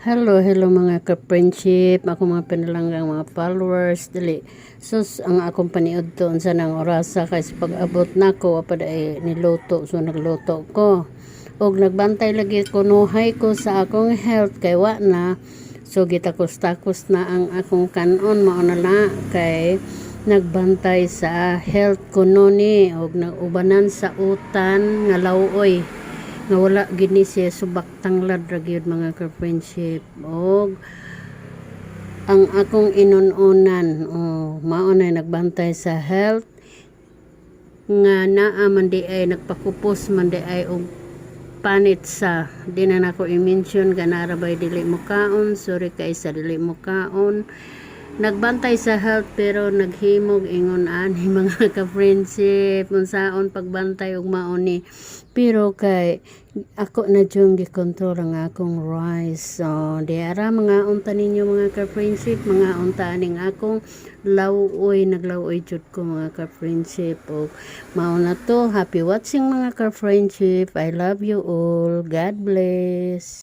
Hello mga ka-friendship, ako mga pinalanggang mga followers, dali. Sus, ang akong paniod doon sa nang orasa kasi pag-abot na ko, apada ay niluto, so nagluto ko. Og nagbantay lagi ko, nuhay ko sa akong health, kay wa na. So gitakos-takos na ang akong kanon, mauna na, kay nagbantay sa health ko no ni, og nagubanan sa utan, nga lawoy nga wala gini siya subak tanglad ra gyud mga ka-friendship. Og ang akong inununan mao na nagbantay sa health nga naa man di ay nagpakupos man di ay og panit sa di na nako i-mention ganara bay dili mo kaon, sorry kay sa dili mo kaon. Nagbantay sa health pero naghimog ingon ani mga ka-friendship unsaon pagbantay og mauni, pero kay ako na jung gikontrol ang akong rice. So diara mga unta ninyo mga ka-friendship, mga unta aning akong lawoy, naglawoy jud ko mga ka-friendship. Og mao na to, happy watching mga ka-friendship. I love you all, God bless.